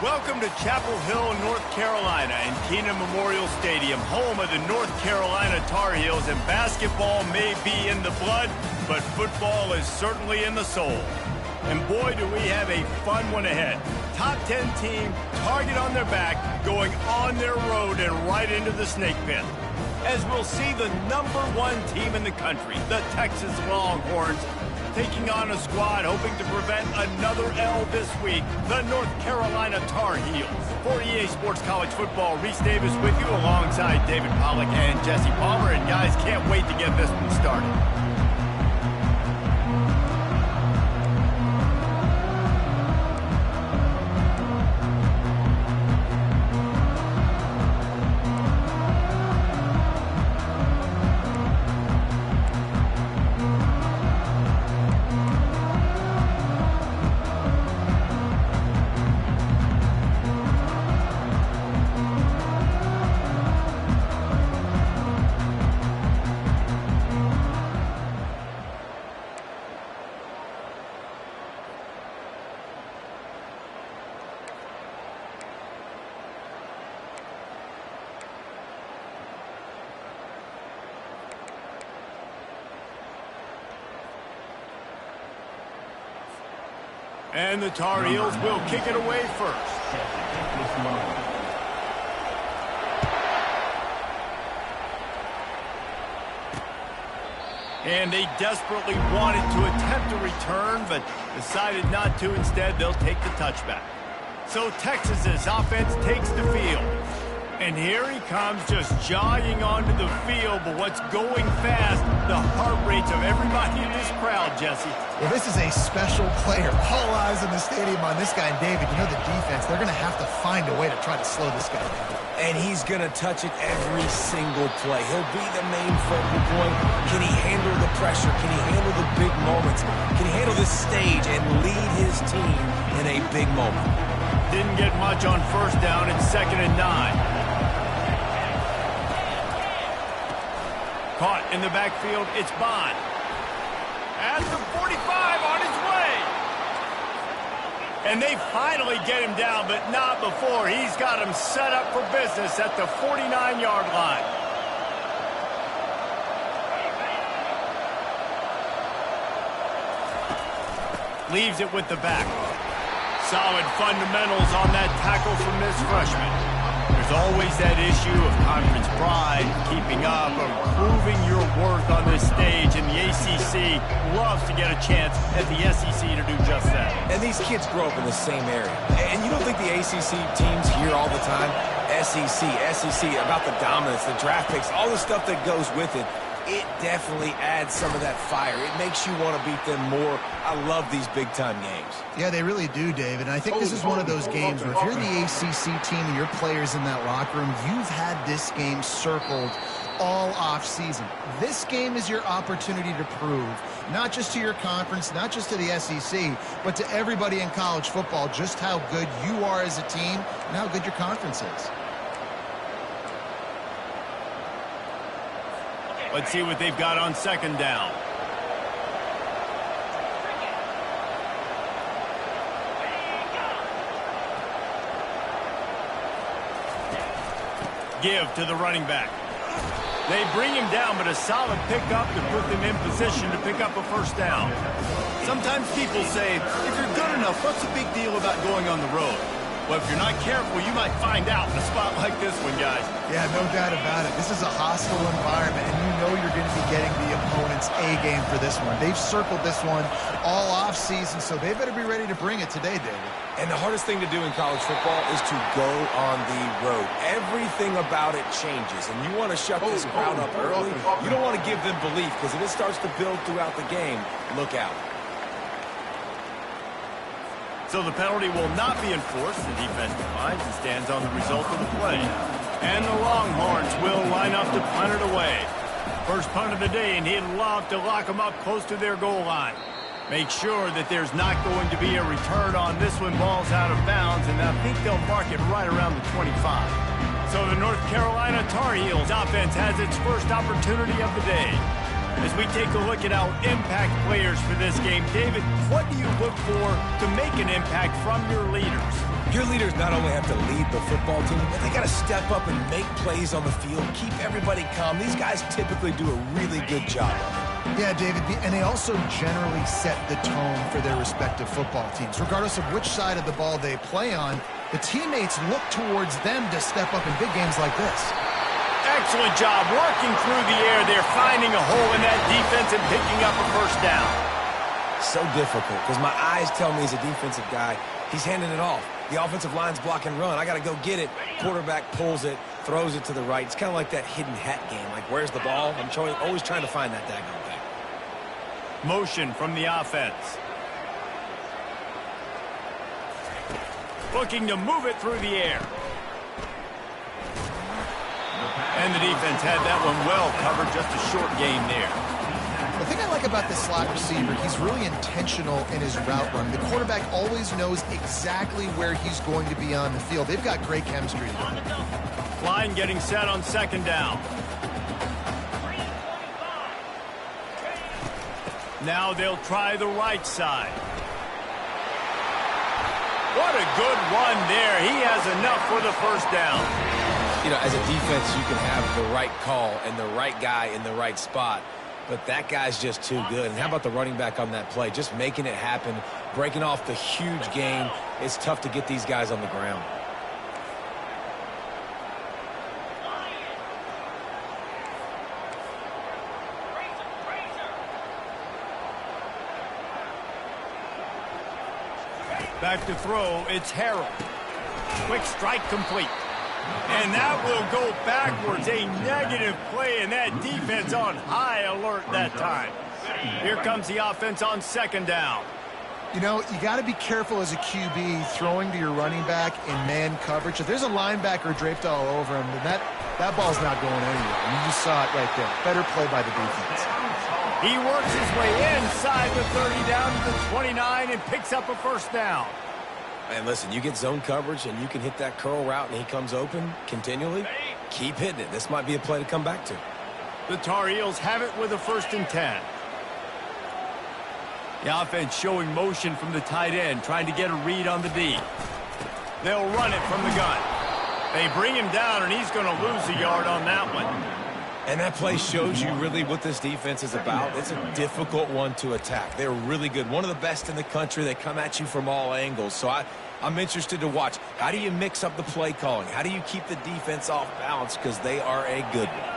Welcome to Chapel Hill, North Carolina, and Kenan Memorial Stadium, home of the North Carolina Tar Heels. And basketball may be in the blood, but football is certainly in the soul. And boy, do we have a fun one ahead. Top 10 team, target on their back, going on their road and right into the snake pit. As we'll see the #1 team in the country, the Texas Longhorns, taking on a squad hoping to prevent another L this week, the North Carolina Tar Heels. For EA Sports College Football, Reese Davis with you alongside David Pollack and Jesse Palmer. And guys, can't wait to get this one started. And the Tar Heels will kick it away first. And they desperately wanted to attempt a return, but decided not to. Instead, they'll take the touchback. So Texas's offense takes the field. And here he comes, just jogging onto the field. But what's going fast? The heart rates of everybody in this crowd, Jesse. Well, this is a special player. All eyes in the stadium on this guy. And David, you know the defense, they're going to have to find a way to try to slow this guy down. And he's going to touch it every single play. He'll be the main focal point. Can he handle the pressure? Can he handle the big moments? Can he handle this stage and lead his team in a big moment? Didn't get much on first down. It's 2nd and 9. Caught in the backfield, it's Bond. At the 45, on his way. And they finally get him down, but not before. He's got him set up for business at the 49-yard line. Leaves it with the back. Solid fundamentals on that tackle from this freshman. There's always that issue of conference pride, keeping up, or proving your worth on this stage, and the ACC loves to get a chance at the SEC to do just that. And these kids grow up in the same area. And you don't think the ACC teams hear all the time, SEC, about the dominance, the draft picks, all the stuff that goes with it. It definitely adds some of that fire. It makes you want to beat them more. I love these big-time games. Yeah, they really do, David. And I think this is one of those games where if you're the ACC team and your players in that locker room, you've had this game circled all off-season. This game is your opportunity to prove, not just to your conference, not just to the SEC, but to everybody in college football, just how good you are as a team and how good your conference is. Let's see what they've got on 2nd down. Give to the running back. They bring him down, but a solid pickup to put them in position to pick up a first down. Sometimes people say, if you're good enough, what's the big deal about going on the road? Well, if you're not careful, you might find out in a spot like this one, guys. Yeah, no doubt about it. This is a hostile environment, and you know you're going to be getting the opponent's A-game for this one. They've circled this one all off-season, so they better be ready to bring it today, David. And the hardest thing to do in college football is to go on the road. Everything about it changes, and you want to shut this crowd up early. You don't want to give them belief, because if it starts to build throughout the game, look out. So the penalty will not be enforced. The defense defines and stands on the result of the play. And the Longhorns will line up to punt it away. First punt of the day, and he'd love to lock them up close to their goal line. Make sure that there's not going to be a return on this one. Ball's out of bounds, and I think they'll mark it right around the 25. So the North Carolina Tar Heels offense has its first opportunity of the day. As we take a look at our impact players for this game, David, what do you look for to make an impact from your leaders? Your leaders not only have to lead the football team, but they got to step up and make plays on the field, keep everybody calm. These guys typically do a really good job of it. Yeah, David, and they also generally set the tone for their respective football teams. Regardless of which side of the ball they play on, the teammates look towards them to step up in big games like this. Excellent job working through the air there, finding a hole in that defense and picking up a first down. So difficult because my eyes tell me he's a defensive guy. He's handing it off. The offensive line's block and run. I got to go get it. Quarterback pulls it, throws it to the right. It's kind of like that hidden hat game. Like, where's the ball? I'm always trying to find that daggone thing. Motion from the offense. Looking to move it through the air. And the defense had that one well covered, just a short gain there. The thing I like about this slot receiver, he's really intentional in his route run. The quarterback always knows exactly where he's going to be on the field. They've got great chemistry together. Line getting set on second down. Now they'll try the right side. What a good run there. He has enough for the first down. You know, as a defense, you can have the right call and the right guy in the right spot, but that guy's just too good. And how about the running back on that play? Just making it happen, breaking off the huge gain. It's tough to get these guys on the ground. Back to throw, it's Harrell. Quick strike complete. And that will go backwards. A negative play, and that defense on high alert that time. Here comes the offense on second down. You know, you got to be careful as a QB throwing to your running back in man coverage. If there's a linebacker draped all over him, then that ball's not going anywhere. And you just saw it right there. Better play by the defense. He works his way inside the 30 down to the 29 and picks up a first down. Man, listen, you get zone coverage and you can hit that curl route and he comes open continually. Keep hitting it. This might be a play to come back to. The Tar Heels have it with a 1st and 10. The offense showing motion from the tight end, trying to get a read on the D. They'll run it from the gun. They bring him down, and he's going to lose a yard on that one. And that play shows you really what this defense is about. It's a difficult one to attack. They're really good. One of the best in the country. They come at you from all angles. So I'm interested to watch. How do you mix up the play calling? How do you keep the defense off balance? Because they are a good one.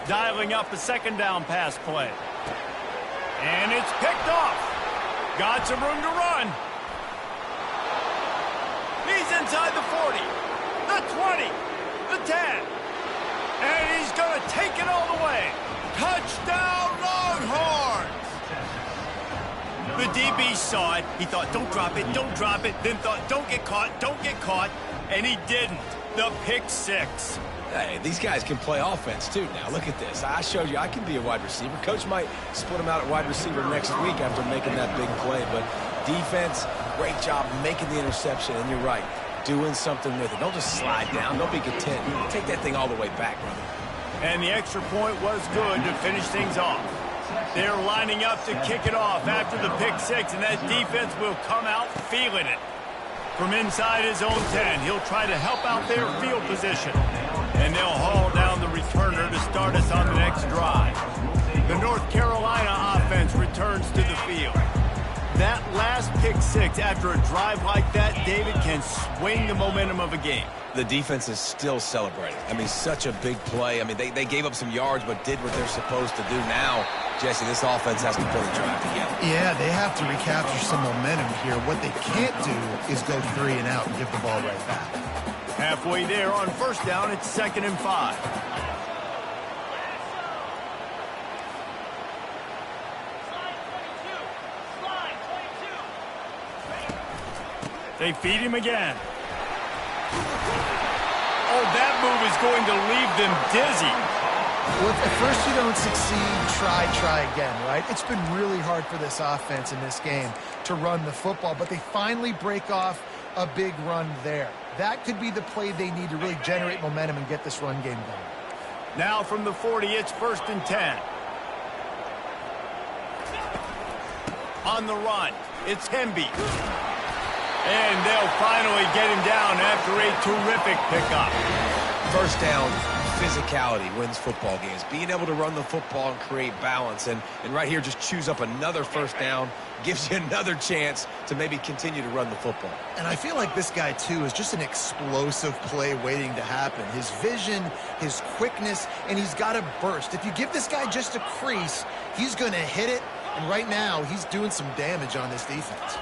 Dialing up a second down pass play. And it's picked off. Got some room to run. He's inside the 40, the 20, the 10. And he's going to take it all the way. Touchdown, Longhorns! The DB saw it. He thought, don't drop it, don't drop it. Then thought, don't get caught. And he didn't. The pick six. Hey, these guys can play offense, too, now. Look at this. I showed you I can be a wide receiver. Coach might split him out at wide receiver next week after making that big play. But defense, great job making the interception. And you're right, doing something with it. Don't just slide down. Don't be content. Take that thing all the way back, brother. And the extra point was good to finish things off. They're lining up to kick it off after the pick six, and that defense will come out feeling it. From inside his own 10, he'll try to help out their field position. And they'll haul down the returner to start us on the next drive. The North Carolina offense returns to the field. That last pick six after a drive like that, David, can swing the momentum of a game. The defense is still celebrating. I mean, such a big play. I mean, they gave up some yards but did what they're supposed to do. Now, Jesse, this offense has to put a drive together. Yeah, they have to recapture some momentum here. What they can't do is go 3 and out and give the ball right back. Halfway there on first down, it's 2nd and 5. They feed him again. Oh, that move is going to leave them dizzy. Well, if at first you don't succeed, try again, right? It's been really hard for this offense in this game to run the football, but they finally break off a big run there. That could be the play they need to really generate momentum and get this run game going. Now from the 40, it's 1st and 10. On the run, it's Hemby. And they'll finally get him down after a terrific pickup. First down, physicality wins football games. Being able to run the football and create balance. And right here, just choose up another first down, gives you another chance to maybe continue to run the football. And I feel like this guy, too, is just an explosive play waiting to happen. His vision, his quickness, and he's got a burst. If you give this guy just a crease, he's going to hit it. And right now, he's doing some damage on this defense.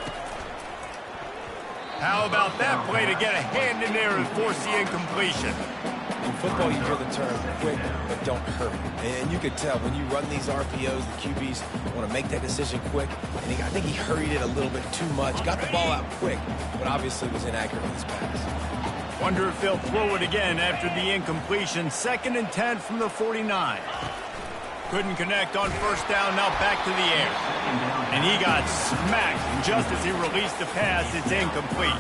How about that play to get a hand in there and force the incompletion? In football, you hear the term quick, but don't hurry. And you could tell when you run these RPOs, the QBs want to make that decision quick. And I think he hurried it a little bit too much, got the ball out quick, but obviously was inaccurate with his pass. Wonder if they'll throw it again after the incompletion. 2nd and 10 from the 49. Couldn't connect on first down, now back to the air. And he got smacked, and just as he released the pass, it's incomplete.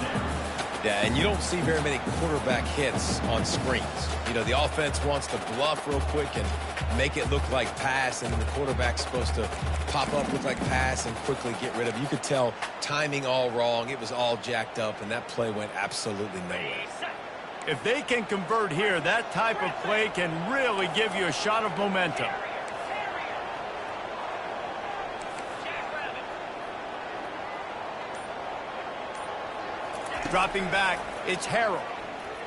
Yeah, and you don't see very many quarterback hits on screens. You know, the offense wants to bluff real quick and make it look like pass, and the quarterback's supposed to pop up, look like pass, and quickly get rid of it. You could tell timing all wrong. It was all jacked up, and that play went absolutely nowhere. If they can convert here, that type of play can really give you a shot of momentum. Dropping back, it's Harrell.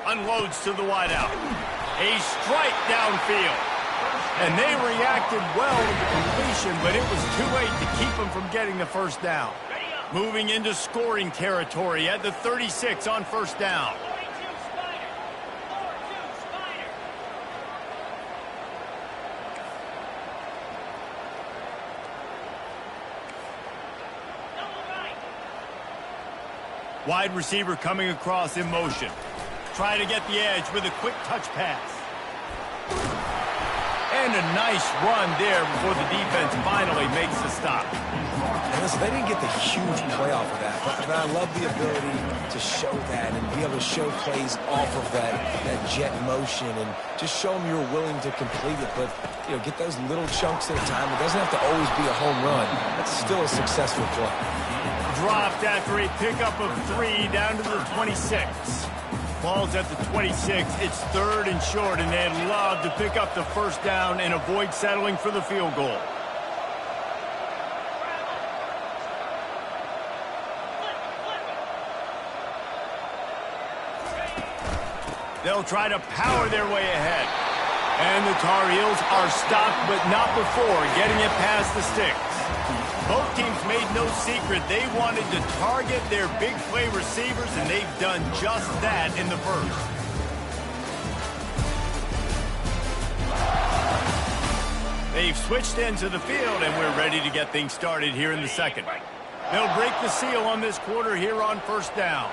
Unloads to the wideout. A strike downfield. And they reacted well with the completion, but it was too late to keep them from getting the first down. Moving into scoring territory at the 36 on first down. Wide receiver coming across in motion. Try to get the edge with a quick touch pass. And a nice run there before the defense finally makes the stop. And listen, they didn't get the huge play off of that, but I love the ability to show that and be able to show plays off of that jet motion and just show them you're willing to complete it. But, you know, get those little chunks at a time. It doesn't have to always be a home run. That's still a successful play. Dropped after a pickup of 3 down to the 26. Ball's at the 26. It's 3rd and short, and they'd love to pick up the first down and avoid settling for the field goal. They'll try to power their way ahead. And the Tar Heels are stopped, but not before getting it past the sticks. Both teams made no secret they wanted to target their big play receivers, and they've done just that in the first. They've switched into the field, and we're ready to get things started here in the second. They'll break the seal on this quarter here on first down.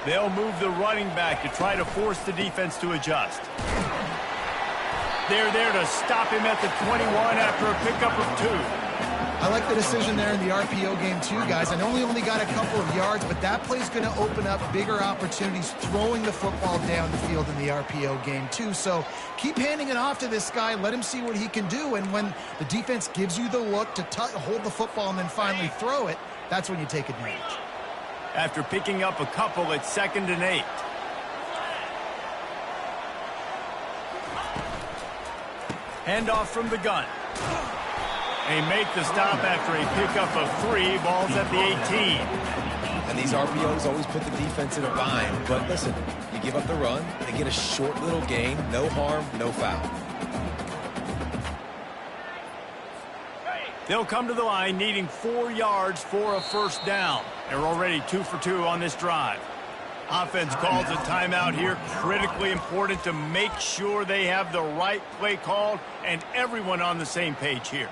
They'll move the running back to try to force the defense to adjust. They're there to stop him at the 21 after a pickup of 2. I like the decision there in the RPO game too, guys. I know he only got a couple of yards, but that play's going to open up bigger opportunities throwing the football down the field in the RPO game too. So keep handing it off to this guy. Let him see what he can do. And when the defense gives you the look to hold the football and then finally throw it, that's when you take advantage. After picking up a couple, it's 2nd and 8. Handoff from the gun. They make the stop after a pickup of 3. Ball's at the 18. And these RPOs always put the defense in a bind. But listen, you give up the run, they get a short little gain, no harm, no foul. They'll come to the line needing 4 yards for a first down. They're already 2 for 2 on this drive. Offense calls a timeout here. Critically important to make sure they have the right play called and everyone on the same page here.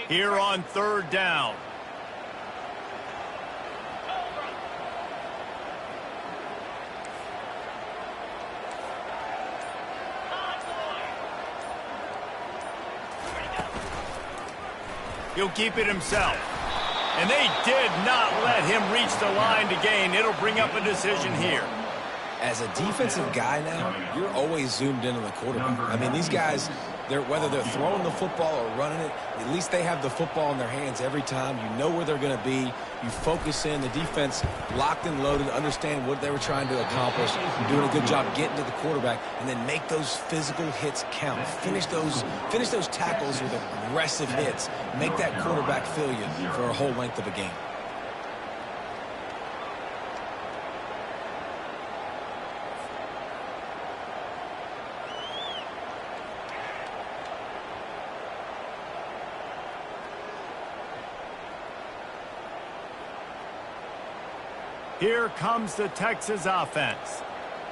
Here on 3rd down. He'll keep it himself. And they did not let him reach the line to gain. It'll bring up a decision here. As a defensive guy now, you're always zoomed in on the quarterback. I mean, these guys, whether they're throwing the football or running it, at least they have the football in their hands every time. You know where they're going to be. You focus in. The defense locked and loaded, understand what they were trying to accomplish. You're doing a good job getting to the quarterback, and then make those physical hits count. Finish those tackles with aggressive hits. Make that quarterback feel you for a whole length of a game. Here comes the Texas offense.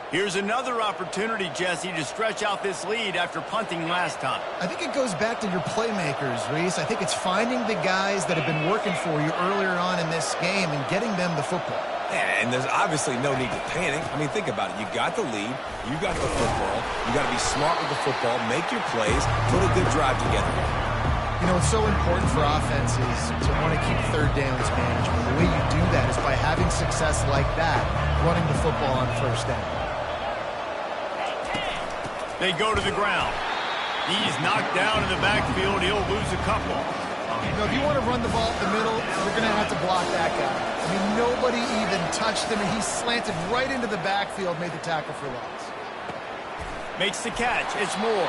Here's another opportunity, Jesse, to stretch out this lead after punting last time. I think it goes back to your playmakers, Reese. I think it's finding the guys that have been working for you earlier on in this game and getting them the football. Yeah, and there's obviously no need to panic. I mean, think about it. You got the lead. You got the football. You got to be smart with the football. Make your plays. Put a good drive together. You know, it's so important for offenses to want to keep third downs management. The way you do that is by having success like that, running the football on first down. They go to the ground. He's knocked down in the backfield. He'll lose a couple. You know, if you want to run the ball up the middle, you're going to have to block that guy. I mean, nobody even touched him, and he slanted right into the backfield, made the tackle for loss. Makes the catch. It's Moore.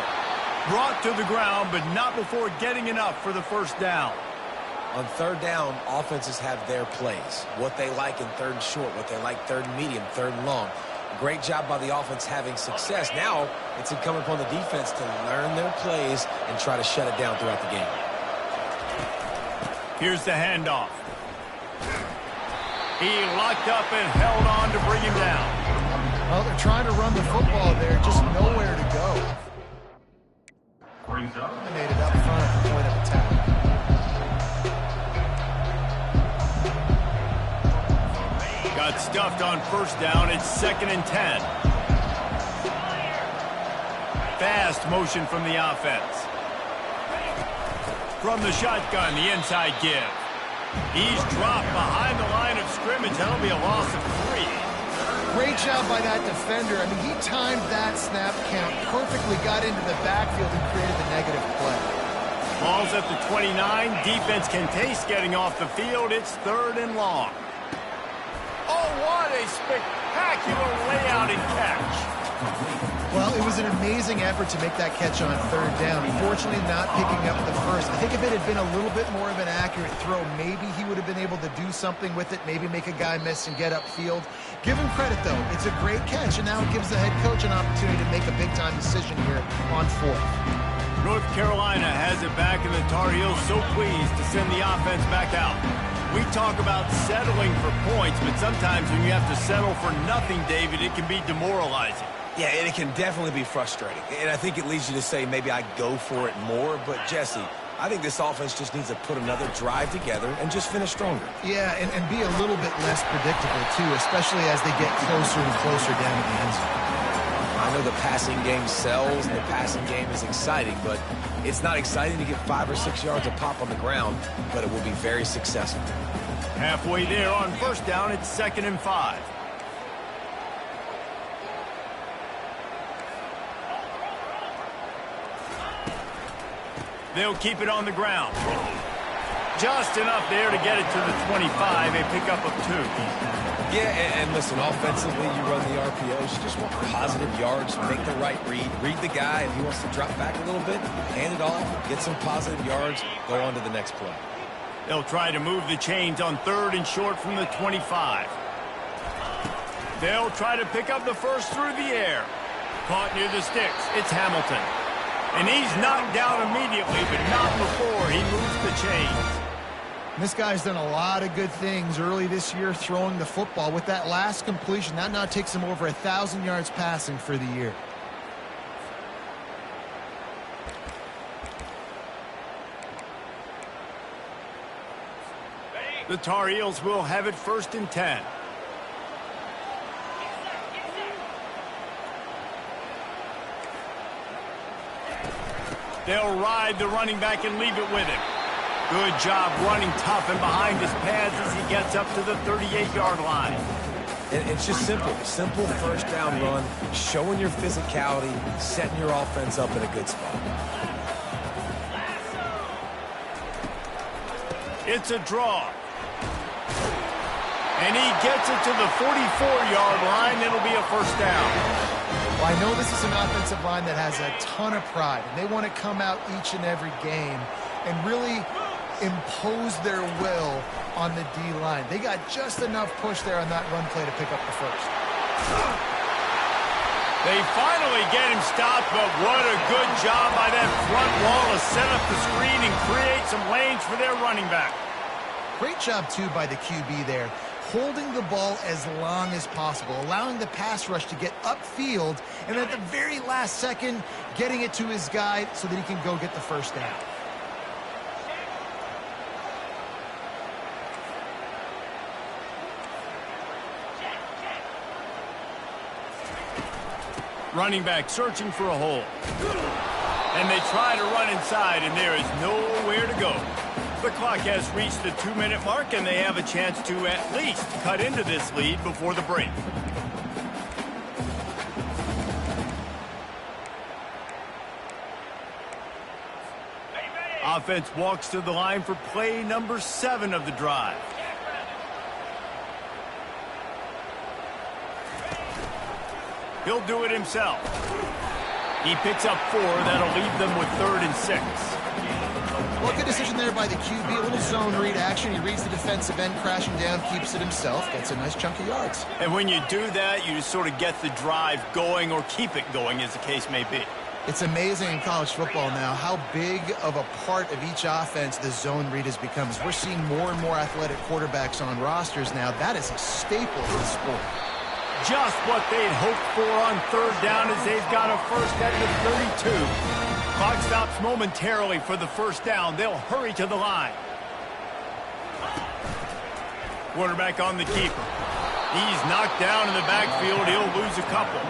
Brought to the ground, but not before getting enough for the first down. On third down, offenses have their plays. What they like in third and short, what they like third and medium, third and long. Great job by the offense having success. Now, it's incumbent upon the defense to learn their plays and try to shut it down throughout the game. Here's the handoff. He locked up and held on to bring him down. Well, they're trying to run the football there, just nowhere to go. Eliminated up front at the point of attack. Got stuffed on first down. It's 2nd and 10. Fast motion from the offense. From the shotgun, the inside give. He's dropped behind the line of scrimmage. That'll be a loss of 3. Great job by that defender. I mean, he timed that snap count perfectly, got into the backfield and created the negative play. Ball's at the 29. Defense can taste getting off the field. It's 3rd and long. Oh, what a spectacular layout and catch. Well, it was an amazing effort to make that catch on third down. Unfortunately, not picking up the first. I think if it had been a little bit more of an accurate throw, maybe he would have been able to do something with it, maybe make a guy miss and get upfield. Give him credit, though. It's a great catch, and now it gives the head coach an opportunity to make a big-time decision here on 4th. North Carolina has it back, and the Tar Heels so pleased to send the offense back out. We talk about settling for points, but sometimes when you have to settle for nothing, David, it can be demoralizing. Yeah, and it can definitely be frustrating. And I think it leads you to say maybe I go for it more. But, Jesse, I think this offense just needs to put another drive together and just finish stronger. Yeah, and be a little bit less predictable, too, especially as they get closer and closer down to the end zone. I know the passing game sells and the passing game is exciting, but it's not exciting to get 5 or 6 yards of pop on the ground, but it will be very successful. Halfway there on first down, it's 2nd and 5. They'll keep it on the ground. Just enough there to get it to the 25, a pickup of 2. Yeah, and listen, offensively, you run the RPOs. You just want positive yards, make the right read the guy. If he wants to drop back a little bit, hand it off, get some positive yards, go on to the next play. They'll try to move the chains on 3rd and short from the 25. They'll try to pick up the first through the air. Caught near the sticks. It's Hamilton. And he's knocked down immediately, but not before he moves the chains. This guy's done a lot of good things early this year throwing the football. With that last completion, that now takes him over 1,000 yards passing for the year. The Tar Heels will have it 1st and 10. They'll ride the running back and leave it with him. Good job running tough and behind his pads as he gets up to the 38-yard line. And it's just simple. Simple first down run, showing your physicality, setting your offense up in a good spot. It's a draw. And he gets it to the 44-yard line. It'll be a first down. Well, I know this is an offensive line that has a ton of pride, and they want to come out each and every game and really impose their will on the D-line. They got just enough push there on that run play to pick up the first. They finally get him stopped, but what a good job by that front wall to set up the screen and create some lanes for their running back. Great job, too, by the QB there, holding the ball as long as possible, allowing the pass rush to get upfield, and at the very last second, getting it to his guy so that he can go get the first down. Running back searching for a hole. And they try to run inside, and there is nowhere to go. The clock has reached the 2-minute mark, and they have a chance to at least cut into this lead before the break. Offense walks to the line for play number 7 of the drive. He'll do it himself. He picks up 4. That'll leave them with 3rd and 6. Well, good decision there by the QB. A little zone read action. He reads the defensive end crashing down, keeps it himself, gets a nice chunk of yards. And when you do that, you just sort of get the drive going or keep it going, as the case may be. It's amazing in college football now how big of a part of each offense the zone read has become. As we're seeing more and more athletic quarterbacks on rosters now, that is a staple of the sport. Just what they'd hoped for on 3rd down as they've got a first at the 32. Clock stops momentarily for the first down. They'll hurry to the line. Quarterback on the keeper. He's knocked down in the backfield. He'll lose a couple.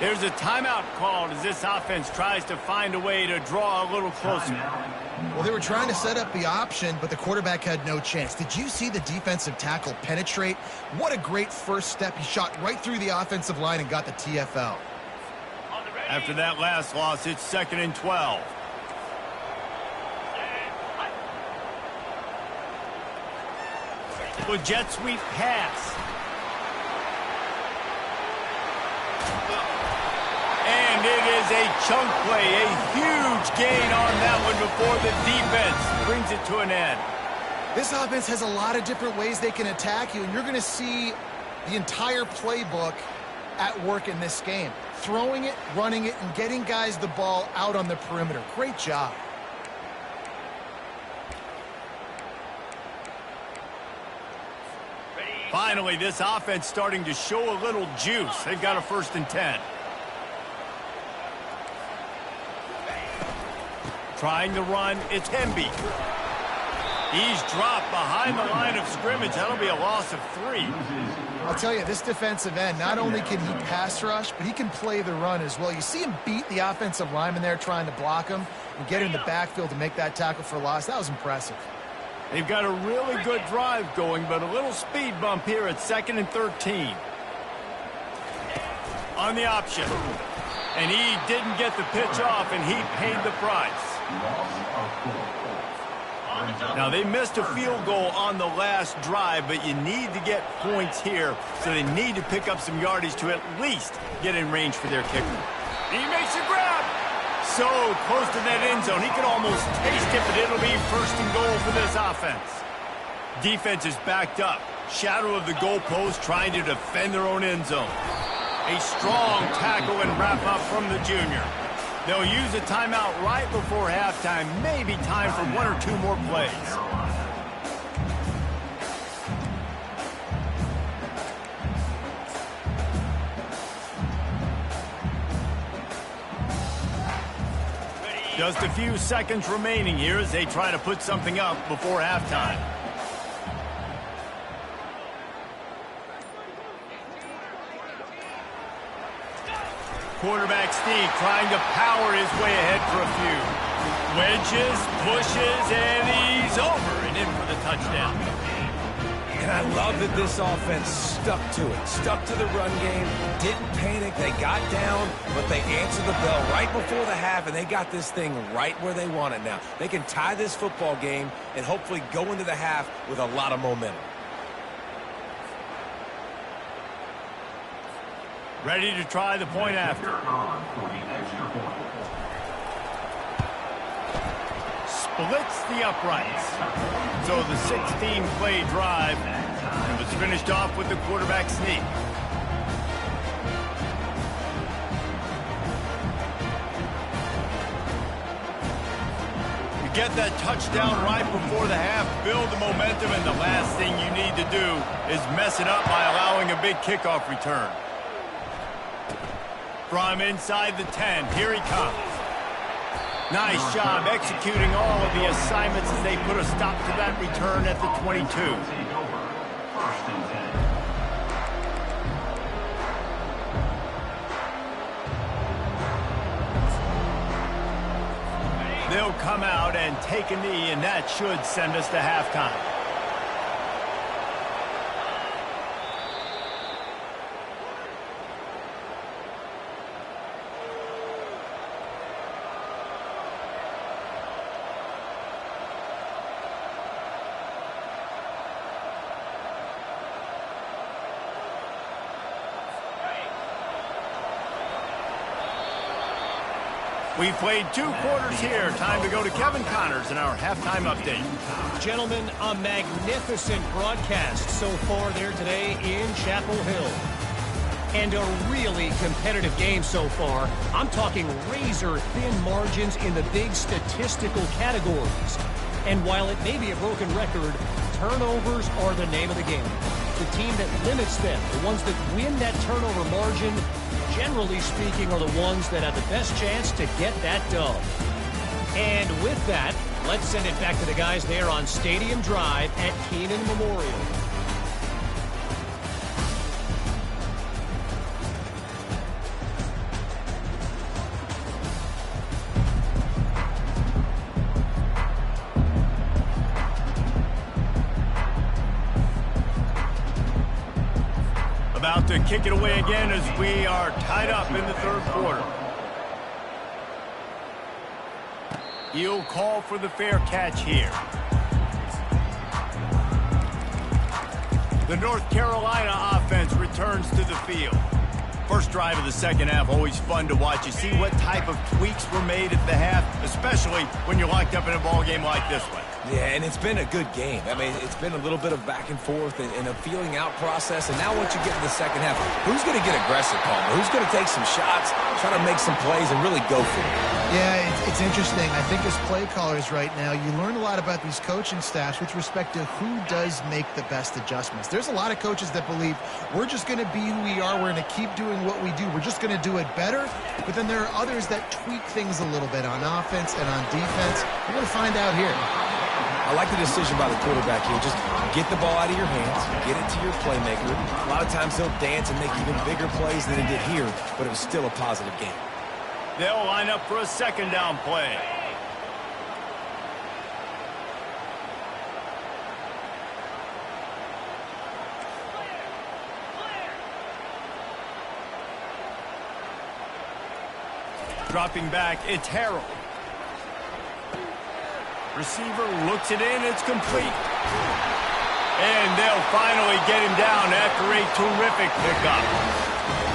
There's a timeout called as this offense tries to find a way to draw a little closer. Well, they were trying to set up the option, but the quarterback had no chance. Did you see the defensive tackle penetrate? What a great first step. He shot right through the offensive line and got the TFL. After that last loss, it's 2nd and 12. With jet sweep pass. And it is a chunk play, a huge gain on that one before the defense brings it to an end. This offense has a lot of different ways they can attack you, and you're going to see the entire playbook at work in this game. Throwing it, running it, and getting guys the ball out on the perimeter. Great job. Finally, this offense starting to show a little juice. They've got a 1st and 10. Trying to run, it's Hemby. He's dropped behind the line of scrimmage. That'll be a loss of 3. I'll tell you, this defensive end, not only can he pass rush, but he can play the run as well. You see him beat the offensive lineman there trying to block him and get in the backfield to make that tackle for loss. That was impressive. They've got a really good drive going, but a little speed bump here at 2nd and 13. On the option. And he didn't get the pitch off, and he paid the price. Now, they missed a field goal on the last drive, but you need to get points here, so they need to pick up some yardage to at least get in range for their kicker. He makes a grab. So close to that end zone, he can almost taste it, but it'll be 1st and goal for this offense. Defense is backed up. Shadow of the goalpost trying to defend their own end zone. A strong tackle and wrap-up from the junior. They'll use a timeout right before halftime. Maybe time for 1 or 2 more plays. Just a few seconds remaining here as they try to put something up before halftime. Quarterback sneak trying to power his way ahead for a few. Wedges, pushes, and he's over and in for the touchdown. And I love that this offense stuck to it, stuck to the run game, didn't panic, they got down, but they answered the bell right before the half, and they got this thing right where they want it now. They can tie this football game and hopefully go into the half with a lot of momentum. Ready to try the point after. Splits the uprights. So the 16-play drive was finished off with the quarterback sneak. You get that touchdown right before the half, build the momentum, and the last thing you need to do is mess it up by allowing a big kickoff return. From inside the 10, here he comes. Nice job executing all of the assignments as they put a stop to that return at the 22. They'll come out and take a knee, and that should send us to halftime. We played 2 quarters here. Time to go to Kevin Connors in our halftime update. Gentlemen, a magnificent broadcast so far there today in Chapel Hill. And a really competitive game so far. I'm talking razor-thin margins in the big statistical categories. And while it may be a broken record, turnovers are the name of the game. The team that limits them, the ones that win that turnover margin, generally speaking, are the ones that have the best chance to get that dub. And with that, let's send it back to the guys there on Stadium Drive at Kenan Memorial. About to kick it away again as we are tied up in the 3rd quarter. He'll call for the fair catch here. The North Carolina offense returns to the field. First drive of the 2nd half, always fun to watch. You see what type of tweaks were made at the half, especially when you're locked up in a ball game like this one. Yeah, and it's been a good game. I mean, it's been a little bit of back and forth and a feeling out process. And now once you get to the 2nd half, who's going to get aggressive, Palmer? Who's going to take some shots, try to make some plays, and really go for it? Yeah, it's interesting. I think as play callers right now, you learn a lot about these coaching staffs with respect to who does make the best adjustments. There's a lot of coaches that believe we're just going to be who we are. We're going to keep doing what we do. We're just going to do it better. But then there are others that tweak things a little bit on offense and on defense. We're going to find out here. I like the decision by the quarterback here. Just get the ball out of your hands, get it to your playmaker. A lot of times they'll dance and make even bigger plays than it did here, but it was still a positive game. They'll line up for a 2nd down play. Dropping back, it's Harrell. Receiver looks it in, it's complete. And they'll finally get him down after a terrific pickup.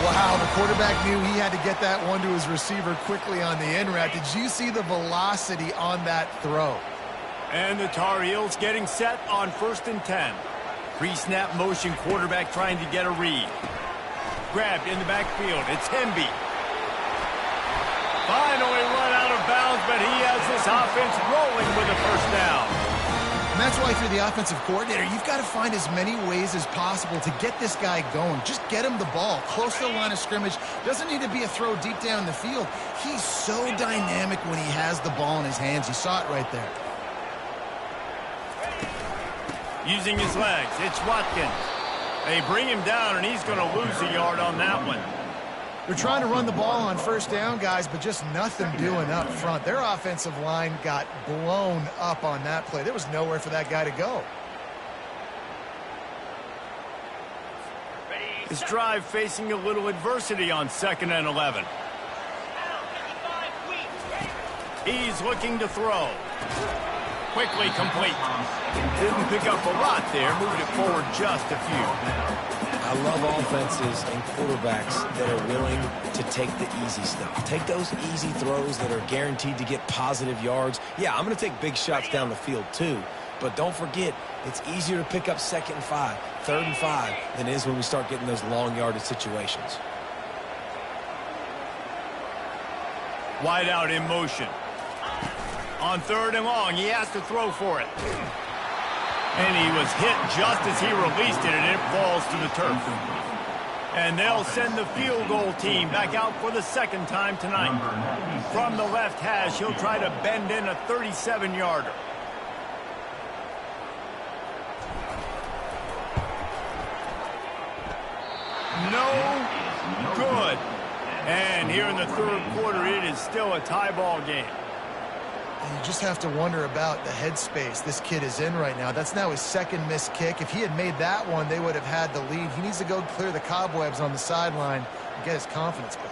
Wow, the quarterback knew he had to get that one to his receiver quickly on the in route. Did you see the velocity on that throw? And the Tar Heels getting set on 1st and 10. Pre-snap motion, quarterback trying to get a read. Grabbed in the backfield, it's Hemby. Finally run out of bounds, but he has this offense rolling with a 1st down. And that's why if you're the offensive coordinator, you've got to find as many ways as possible to get this guy going. Just get him the ball close to the line of scrimmage. Doesn't need to be a throw deep down the field. He's so dynamic when he has the ball in his hands. You saw it right there. Using his legs, it's Watkins. They bring him down, and he's going to lose a yard on that one. They're trying to run the ball on first down, guys, but just nothing doing up front. Their offensive line got blown up on that play. There was nowhere for that guy to go. This drive facing a little adversity on 2nd and 11. He's looking to throw. Quickly complete. Didn't pick up a lot there. Moved it forward just a few. I love offenses and quarterbacks that are willing to take the easy stuff. Take those easy throws that are guaranteed to get positive yards. Yeah, I'm going to take big shots down the field too. But don't forget, it's easier to pick up 2nd and 5, 3rd and 5 than it is when we start getting those long yardage situations. Wide out in motion. On 3rd and long, he has to throw for it. And he was hit just as he released it, and it falls to the turf. And they'll send the field goal team back out for the 2nd time tonight. From the left hash, he'll try to bend in a 37-yarder. No good. And here in the 3rd quarter, it is still a tie ball game. You just have to wonder about the headspace this kid is in right now. That's now his 2nd missed kick. If he had made that one, they would have had the lead. He needs to go clear the cobwebs on the sideline and get his confidence back.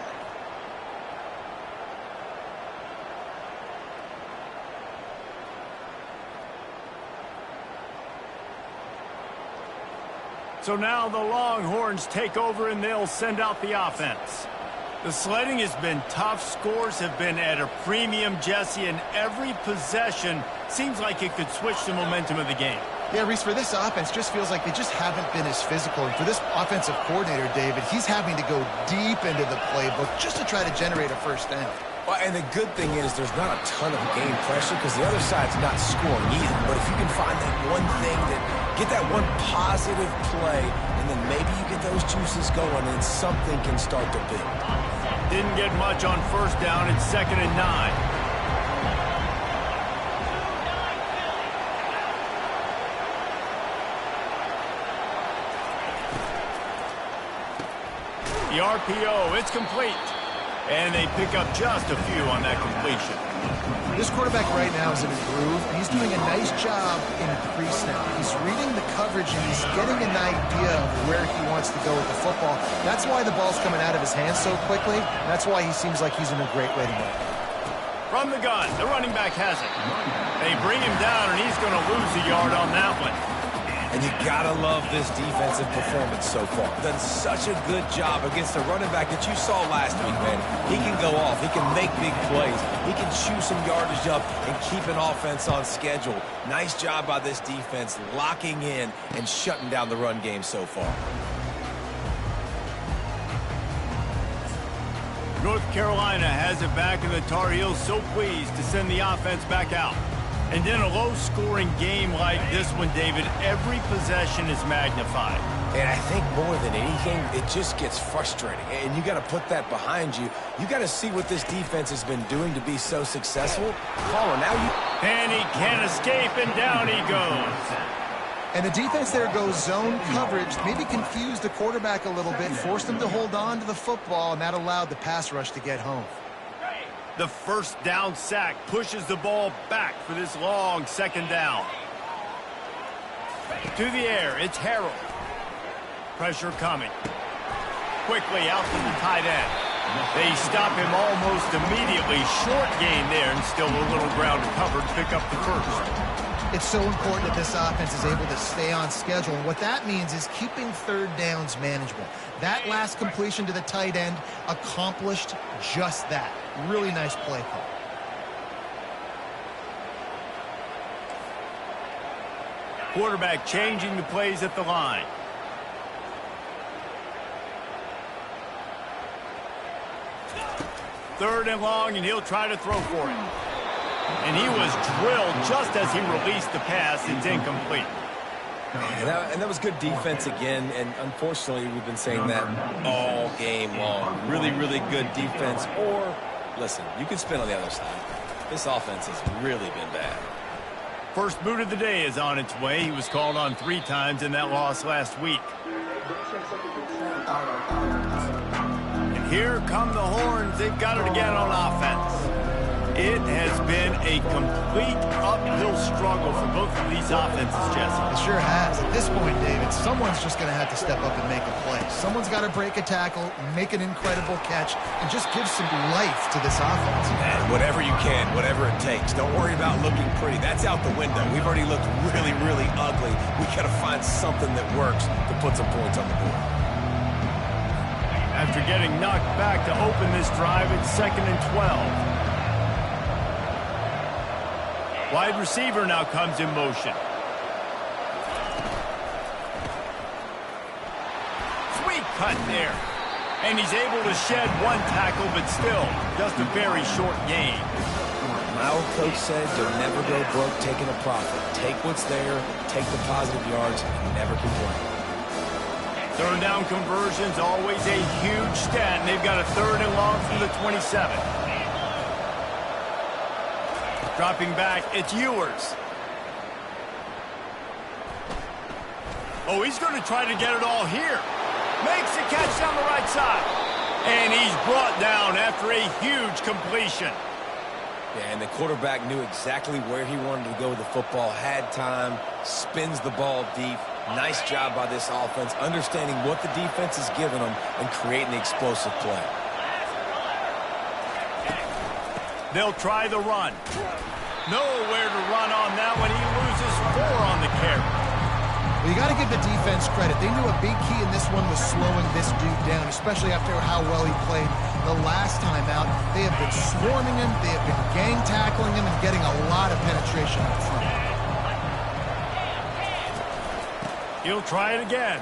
So now the Longhorns take over and they'll send out the offense. The sledding has been tough. Scores have been at a premium, Jesse, and every possession seems like it could switch the momentum of the game. Yeah, Reese, for this offense, just feels like they just haven't been as physical. And for this offensive coordinator, David, he's having to go deep into the playbook just to try to generate a first down. Well, and the good thing is there's not a ton of game pressure because the other side's not scoring either. But if you can find that one thing, get that one positive play, and then maybe you get those juices going and something can start to build. Didn't get much on 1st down. It's 2nd and 9. The RPO, it's complete. And they pick up just a few on that completion. This quarterback right now is in a groove, and he's doing a nice job in pre-snap. He's reading the coverage, and he's getting an idea of where he wants to go with the football. That's why the ball's coming out of his hands so quickly. That's why he seems like he's in a great way to go. From the gun, the running back has it. They bring him down, and he's going to lose a yard on that one. And you gotta love this defensive performance so far. Done such a good job against the running back that you saw last week, man. He can go off. He can make big plays. He can chew some yardage up and keep an offense on schedule. Nice job by this defense locking in and shutting down the run game so far. North Carolina has it back, and the Tar Heels so pleased to send the offense back out. And in a low-scoring game like this one, David, every possession is magnified. And I think more than anything, it just gets frustrating. And you got to put that behind you. You got to see what this defense has been doing to be so successful. Paul, now you... And he can't escape, and down he goes. And the defense there goes zone coverage, maybe confused the quarterback a little bit, forced him to hold on to the football, and that allowed the pass rush to get home. The 1st down sack pushes the ball back for this long 2nd down. To the air, it's Harrell. Pressure coming. Quickly out to the tight end. They stop him almost immediately. Short gain there, and still a little ground to cover to pick up the 1st. It's so important that this offense is able to stay on schedule. And what that means is keeping 3rd downs manageable. That last completion to the tight end accomplished just that. Really nice play call. Quarterback changing the plays at the line. Third and long, and he'll try to throw for it. And he was drilled just as he released the pass. It's incomplete. And that was good defense again, and unfortunately we've been saying that all game long. Really, really good defense. Or, listen, you can spin on the other side. This offense has really been bad. First boot of the day is on its way. He was called on 3 times in that loss last week. And Here come the horns. They've got it again on offense. It has been a complete uphill struggle for both of these offenses, Jesse. It sure has. At this point, David, someone's just going to have to step up and make a play. Someone's got to break a tackle, make an incredible catch, and just give some life to this offense. And whatever you can, whatever it takes. Don't worry about looking pretty. That's out the window. We've already looked really, really ugly. We got to find something that works to put some points on the board. After getting knocked back to open this drive, it's 2nd and 12. Wide receiver now comes in motion. Sweet cut there. And he's able to shed one tackle, but still, just a very short gain. My old coach said you'll never go broke taking a profit. Take what's there, take the positive yards, and never complain. Third down conversion's always a huge stat, and they've got a 3rd and long from the 27. Dropping back, it's Ewers. Oh, he's going to try to get it all here. Makes the catch down the right side. And he's brought down after a huge completion. Yeah, and the quarterback knew exactly where he wanted to go with the football, had time, spins the ball deep. Nice job by this offense, understanding what the defense is giving them and creating the explosive play. They'll try the run. Nowhere to run on that one. He loses 4 on the carry. Well, you got to give the defense credit. They knew a big key in this one was slowing this dude down, especially after how well he played the last time out. They have been swarming him. They have been gang tackling him and getting a lot of penetration up front. He'll try it again.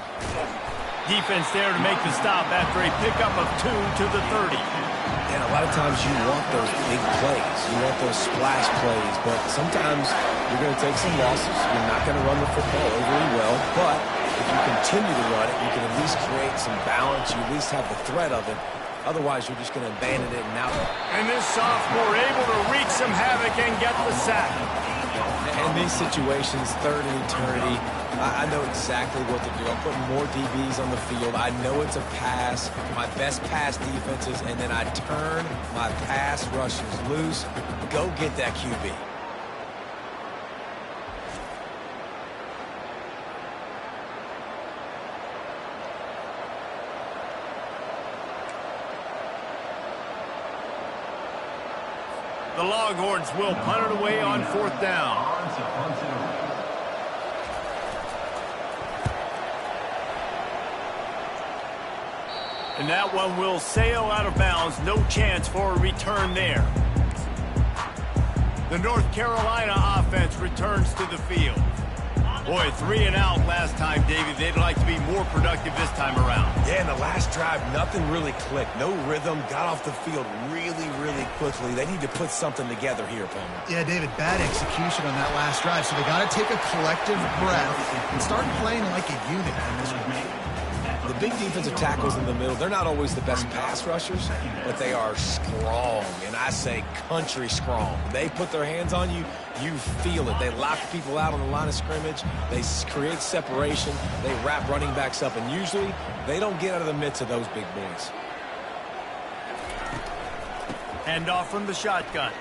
Defense there to make the stop after a pickup of 2 to the 30. And a lot of times you want those big plays. You want those splash plays. But sometimes you're going to take some losses. You're not going to run the football overly well. But if you continue to run it, you can at least create some balance. You at least have the threat of it. Otherwise, you're just going to abandon it and out. And this sophomore able to wreak some havoc and get the sack. In these situations, 3rd and eternity, I know exactly what to do. I'm putting more DBs on the field. I know it's a pass, my best pass defenses, and then I turn my pass rushers loose. Go get that QB. The Longhorns will punt it away on 4th down. And that one will sail out of bounds. No chance for a return there. The North Carolina offense returns to the field. Boy, 3 and out last time, Davey. They'd like to be more productive this time around. Yeah, in the last drive, nothing really clicked. No rhythm, got off the field really, really quickly. They need to put something together here, Palmer. Yeah, David, bad execution on that last drive. So they got to take a collective breath and start playing like a unit on this one. The big defensive tackles in the middle, they're not always the best pass rushers, but they are strong, and I say country strong. They put their hands on you, you feel it. They lock people out on the line of scrimmage. They create separation. They wrap running backs up, and usually they don't get out of the midst of those big boys. Hand off from the shotgun.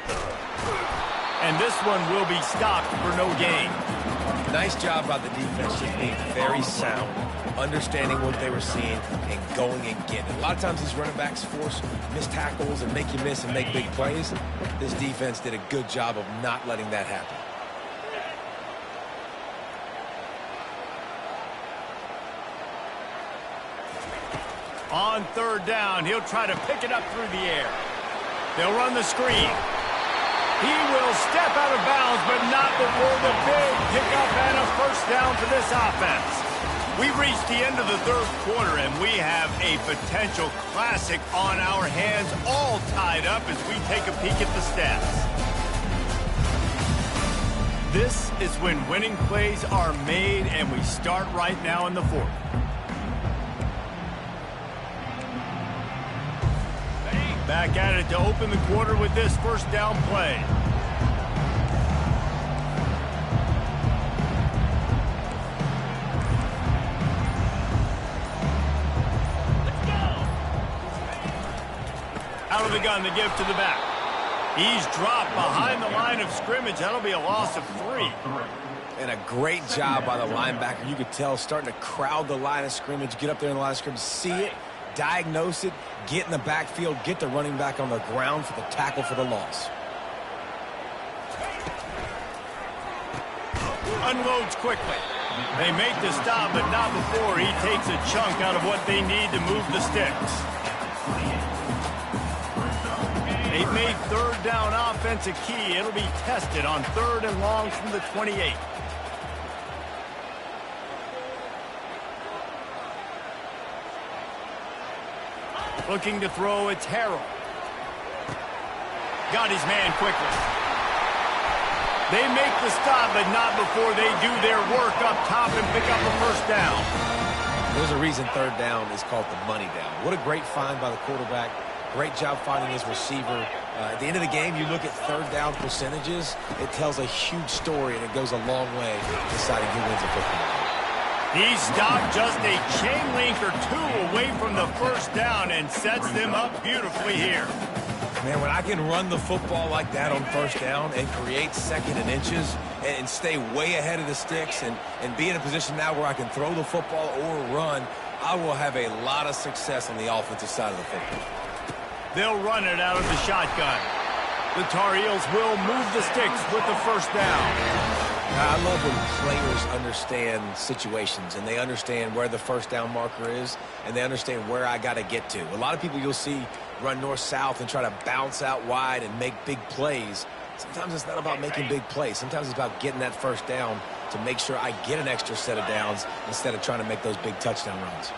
And this one will be stopped for no gain. Nice job by the defense, just being very sound, understanding what they were seeing, and going and getting it. A lot of times these running backs force missed tackles and make you miss and make big plays. This defense did a good job of not letting that happen. On 3rd down, he'll try to pick it up through the air. They'll run the screen. He will step out of bounds, but not before the big pickup and a 1st down for this offense. We've reached the end of the 3rd quarter, and we have a potential classic on our hands, all tied up as we take a peek at the stats. This is when winning plays are made, and we start right now in the 4th. Back at it to open the quarter with this 1st down play. with a gun to give to the back. He's dropped behind the line of scrimmage. That'll be a loss of 3. And a great job by the linebacker. You could tell starting to crowd the line of scrimmage, get up there in the line of scrimmage, see it, diagnose it, get in the backfield, get the running back on the ground for the tackle for the loss. Unloads quickly. They make the stop, but not before he takes a chunk out of what they need to move the sticks. They've made third down offense a key. It'll be tested on 3rd and long from the 28. Looking to throw, it's Harrell. Got his man quickly. They make the stop, but not before they do their work up top and pick up a first down. There's a reason 3rd down is called the money down. What a great find by the quarterback. Great job finding his receiver. At the end of the game, you look at 3rd down percentages. It tells a huge story, and it goes a long way deciding who wins a football game. He stopped just a chain link or 2 away from the first down and sets them up beautifully here. Man, when I can run the football like that on 1st down and create 2nd and inches and stay way ahead of the sticks and be in a position now where I can throw the football or run, I will have a lot of success on the offensive side of the football. They'll run it out of the shotgun. The Tar Heels will move the sticks with the first down. I love when players understand situations and they understand where the first down marker is and they understand where I got to get to. A lot of people you'll see run north-south and try to bounce out wide and make big plays. Sometimes it's not about making big plays. Sometimes it's about getting that first down to make sure I get an extra set of downs instead of trying to make those big touchdown runs.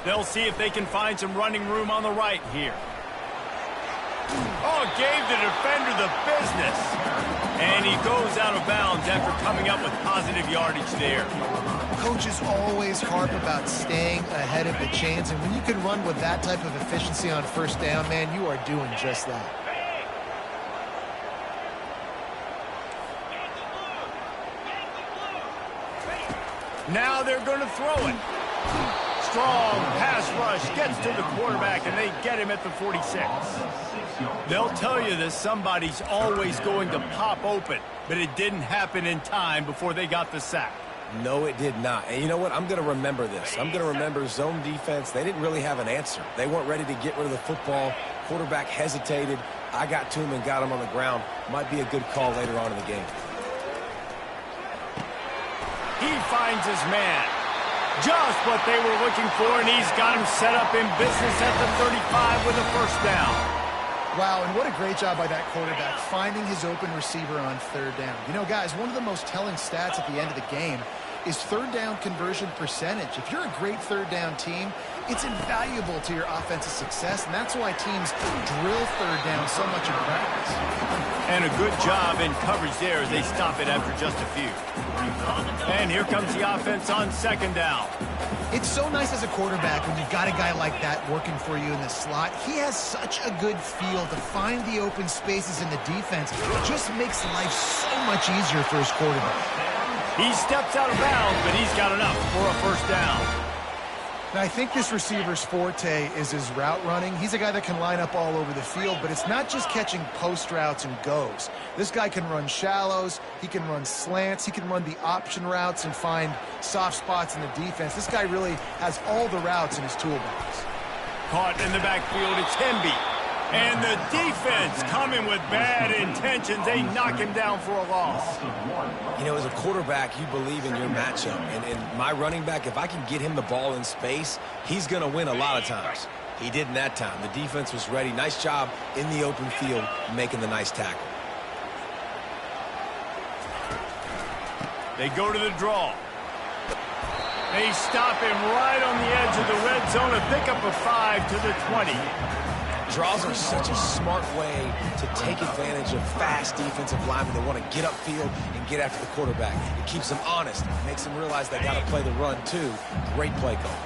They'll see if they can find some running room on the right here. Oh, gave the defender the business. And he goes out of bounds after coming up with positive yardage there. Coaches always harp about staying ahead of the chains, and when you can run with that type of efficiency on 1st down, man, you are doing just that. Now they're going to throw it. Strong pass rush gets to the quarterback, and they get him at the 46. They'll tell you that somebody's always going to pop open, but it didn't happen in time before they got the sack. No, it did not. And you know what? I'm going to remember this. I'm going to remember zone defense. They didn't really have an answer. They weren't ready to get rid of the football. Quarterback hesitated. I got to him and got him on the ground. Might be a good call later on in the game. He finds his man. Just what they were looking for, and he's got him set up in business at the 35 with a first down. Wow, and what a great job by that quarterback finding his open receiver on 3rd down. You know, guys, one of the most telling stats at the end of the game is 3rd down conversion percentage. If you're a great 3rd down team, it's invaluable to your offensive success, and that's why teams drill 3rd down so much in practice. And a good job in coverage there as they stop it after just a few. And here comes the offense on 2nd down. It's so nice as a quarterback when you've got a guy like that working for you in the slot. He has such a good feel to find the open spaces in the defense. It just makes life so much easier for his quarterback. He steps out of bounds, but he's got enough for a first down. Now, I think this receiver's forte is his route running. He's a guy that can line up all over the field, but it's not just catching post routes and goes. This guy can run shallows, he can run slants, he can run the option routes and find soft spots in the defense. This guy really has all the routes in his toolbox. Caught in the backfield, it's Hemby. And the defense coming with bad intentions. They knock him down for a loss. You know, as a quarterback, you believe in your matchup. And my running back, if I can get him the ball in space, he's going to win a lot of times. He didn't that time. The defense was ready. Nice job in the open field making the nice tackle. They go to the draw. They stop him right on the edge of the red zone and pick up a 5 to the 20. Draws are such a smart way to take advantage of fast defensive linemen that want to get upfield and get after the quarterback. It keeps them honest, makes them realize they got to play the run too. Great play call.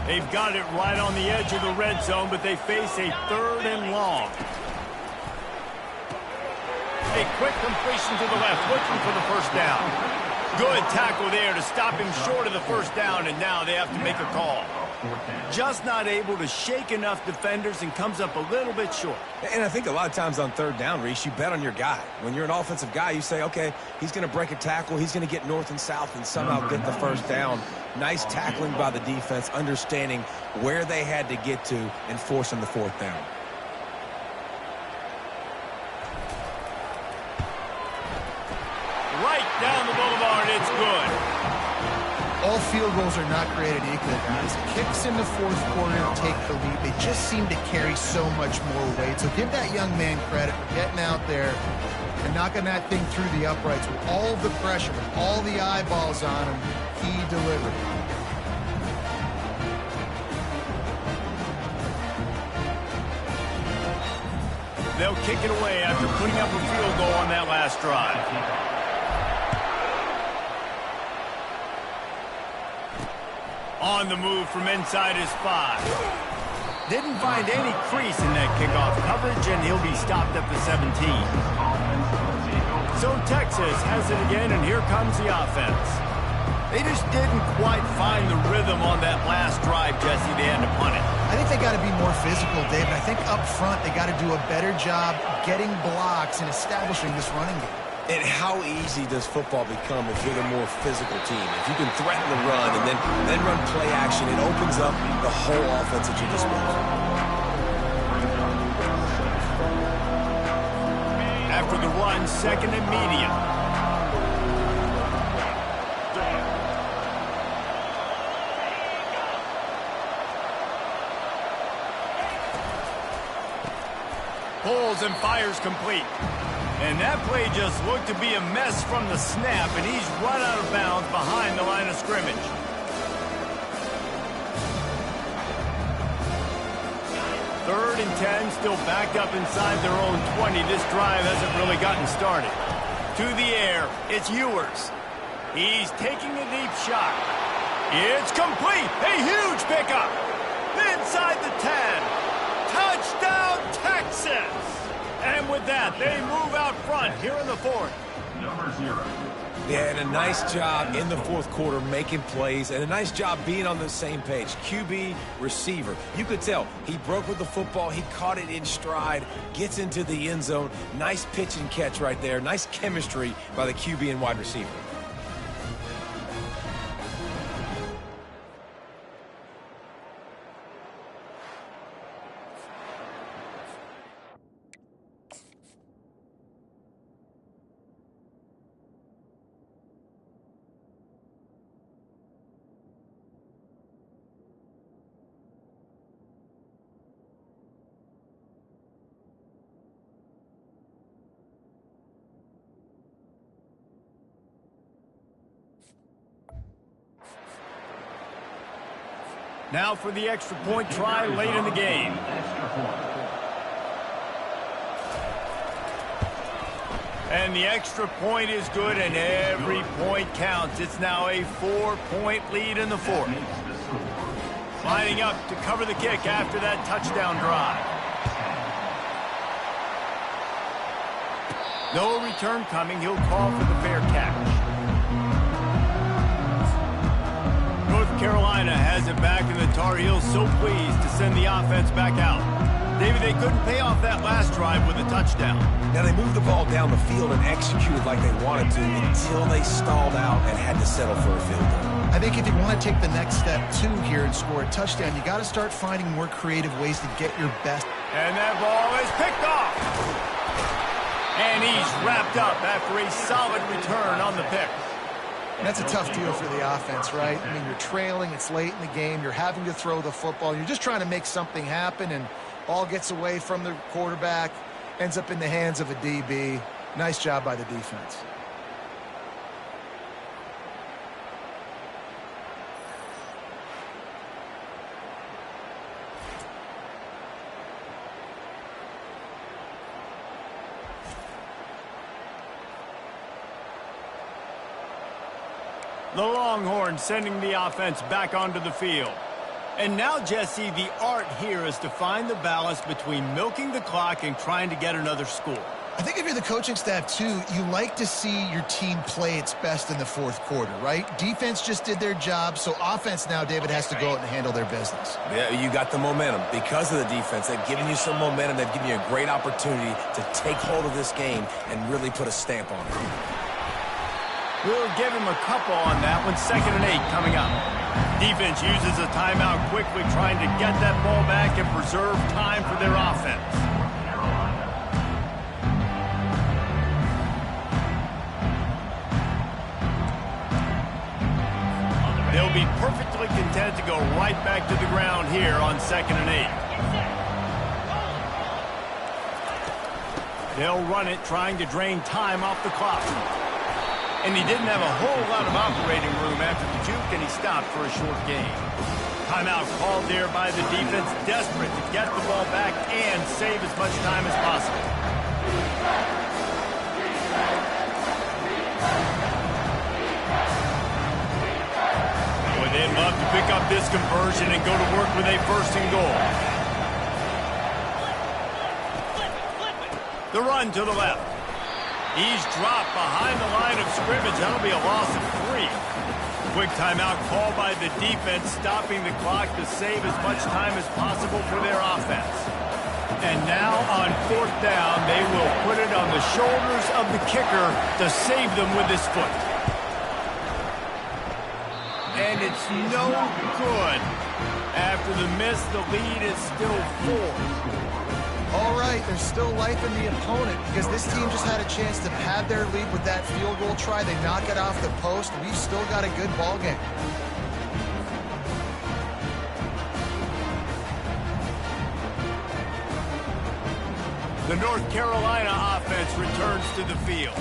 They've got it right on the edge of the red zone, but they face a 3rd and long. A quick completion to the left, looking for the first down. Good tackle there to stop him short of the first down, and now they have to make a call. Just not able to shake enough defenders and comes up a little bit short. And I think a lot of times on third down, Reese, you bet on your guy. When you're an offensive guy, you say, okay, he's going to break a tackle, he's going to get north and south and somehow get the first down. Nice tackling by the defense, understanding where they had to get to and forcing the fourth down. Right down the boulevard, it's good. All field goals are not created equal, guys. Kicks in the fourth quarter take the lead. They just seem to carry so much more weight. So give that young man credit for getting out there and knocking that thing through the uprights with all of the pressure, with all the eyeballs on him. He delivered. They'll kick it away after putting up a field goal on that last drive. On the move from inside his 5. Didn't find any crease in that kickoff coverage, and he'll be stopped at the 17. So Texas has it again, and here comes the offense. They just didn't quite find the rhythm on that last drive, Jesse. They had to punt it. I think they got to be more physical, David. I think up front they got to do a better job getting blocks and establishing this running game. And how easy does football become if you're the more physical team? If you can threaten the run and then run play action, it opens up the whole offense at your disposal. After the run, second and medium. Pulls and fires complete. And that play just looked to be a mess from the snap, and he's run out of bounds behind the line of scrimmage. Third and 10, still backed up inside their own 20. This drive hasn't really gotten started. To the air, it's Ewers. He's taking a deep shot. It's complete. A huge pickup. Inside the 10. Touchdown, Texas! And with that, they move out front here in the fourth. Number 0. Yeah, and a nice job in the fourth quarter making plays, and a nice job being on the same page. QB, receiver. You could tell he broke with the football. He caught it in stride, gets into the end zone. Nice pitch and catch right there. Nice chemistry by the QB and wide receiver. Now for the extra point try late in the game. And the extra point is good, and every point counts. It's now a 4-point lead in the fourth. Lining up to cover the kick after that touchdown drive. No return coming. He'll call for the fair catch. North Carolina has it back, and the Tar Heels so pleased to send the offense back out. David, they couldn't pay off that last drive with a touchdown. Now, they moved the ball down the field and executed like they wanted to until they stalled out and had to settle for a field goal. I think if you want to take the next step, too, here and score a touchdown, you got to start finding more creative ways to get your best. And that ball is picked off. And he's wrapped up after a solid return on the pick. And that's a tough deal for the offense, right? I mean, you're trailing, it's late in the game, you're having to throw the football, you're just trying to make something happen, and ball gets away from the quarterback, ends up in the hands of a DB. Nice job by the defense. The Longhorns sending the offense back onto the field. And now, Jesse, the art here is to find the balance between milking the clock and trying to get another score. I think if you're the coaching staff, too, you like to see your team play its best in the fourth quarter, right? Defense just did their job, so offense now, David, has to go out and handle their business. Yeah, you got the momentum. Because of the defense, they've given you some momentum. They've given you a great opportunity to take hold of this game and really put a stamp on it. We'll give him a couple on that one. 2nd and 8 coming up. Defense uses a timeout quickly, trying to get that ball back and preserve time for their offense. They'll be perfectly content to go right back to the ground here on 2nd and 8. They'll run it, trying to drain time off the clock. And he didn't have a whole lot of operating room after the juke, and he stopped for a short gain. Timeout called there by the defense, desperate to get the ball back and save as much time as possible. Boy, they'd love to pick up this conversion and go to work with a 1st and goal. The run to the left. He's dropped behind the line of scrimmage. That'll be a loss of 3. Quick timeout called by the defense, stopping the clock to save as much time as possible for their offense. And now on 4th down, they will put it on the shoulders of the kicker to save them with his foot. And it's no good. After the miss, the lead is still 4. All right, there's still life in the opponent because this team just had a chance to pad their lead with that field goal try. They knock it off the post. We've still got a good ball game. The North Carolina offense returns to the field.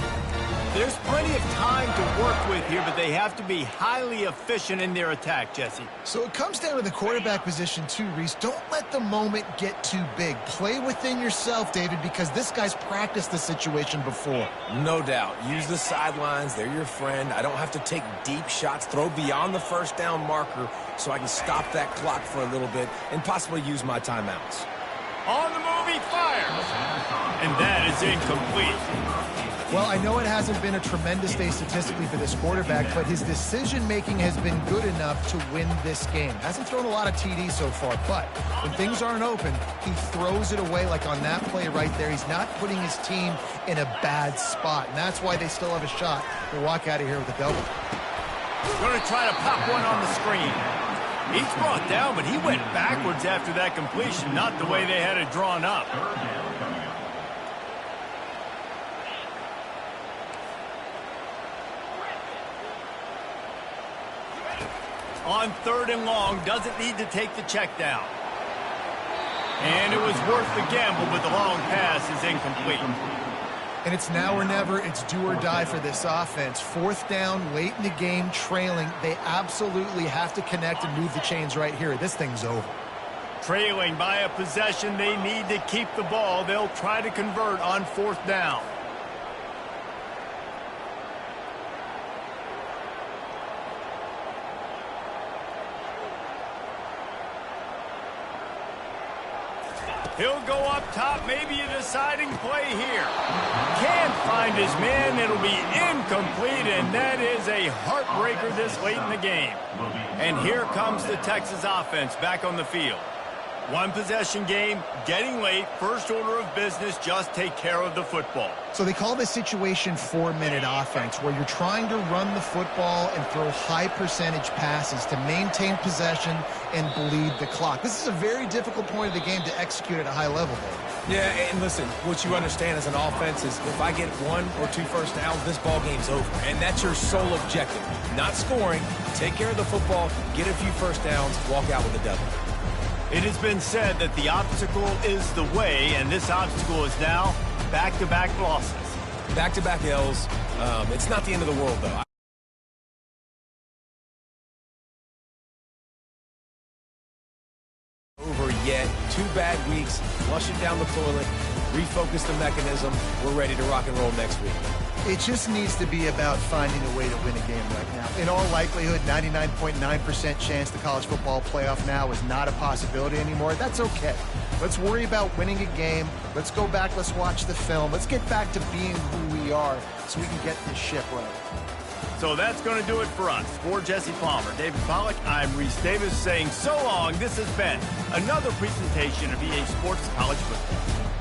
There's plenty of time to work with here, but they have to be highly efficient in their attack, Jesse. So it comes down to the quarterback position too, Reese. Don't let the moment get too big. Play within yourself, David, because this guy's practiced the situation before. No doubt. Use the sidelines. They're your friend. I don't have to take deep shots, throw beyond the 1st down marker so I can stop that clock for a little bit and possibly use my timeouts. On the move, he fires. And that is incomplete. Well, I know it hasn't been a tremendous day statistically for this quarterback, but his decision-making has been good enough to win this game. Hasn't thrown a lot of TDs so far, but when things aren't open, he throws it away like on that play right there. He's not putting his team in a bad spot, and that's why they still have a shot to walk out of here with a double. Going to try to pop one on the screen. He's brought down, but he went backwards after that completion, not the way they had it drawn up. On 3rd and long, doesn't need to take the check down. And it was worth the gamble, but the long pass is incomplete. And it's now or never. It's do or die for this offense. 4th down, late in the game, trailing. They absolutely have to connect and move the chains right here. This thing's over. Trailing by a possession, they need to keep the ball. They'll try to convert on 4th down. He'll go up top, maybe a deciding play here. Can't find his man, it'll be incomplete, and that is a heartbreaker this late in the game. And here comes the Texas offense back on the field. One possession game, getting late, first order of business, just take care of the football. So they call this situation 4-minute offense, where you're trying to run the football and throw high percentage passes to maintain possession and bleed the clock. This is a very difficult point of the game to execute at a high level, though. Yeah, and listen, what you understand as an offense is if I get 1 or 2 first downs, this ball game's over. And that's your sole objective. Not scoring, take care of the football, get a few first downs, walk out with a W. It has been said that the obstacle is the way, and this obstacle is now back-to-back losses. Back-to-back L's. It's not the end of the world, though. Over yet. 2 bad weeks. Flush it down the toilet. Refocus the mechanism. We're ready to rock and roll next week. It just needs to be about finding a way to win a game right now. In all likelihood, 99.9% chance the college football playoff now is not a possibility anymore. That's okay. Let's worry about winning a game. Let's go back. Let's watch the film. Let's get back to being who we are so we can get this ship right. So that's going to do it for us. For Jesse Palmer, David Pollack, I'm Reese Davis saying so long. This has been another presentation of EA Sports College Football.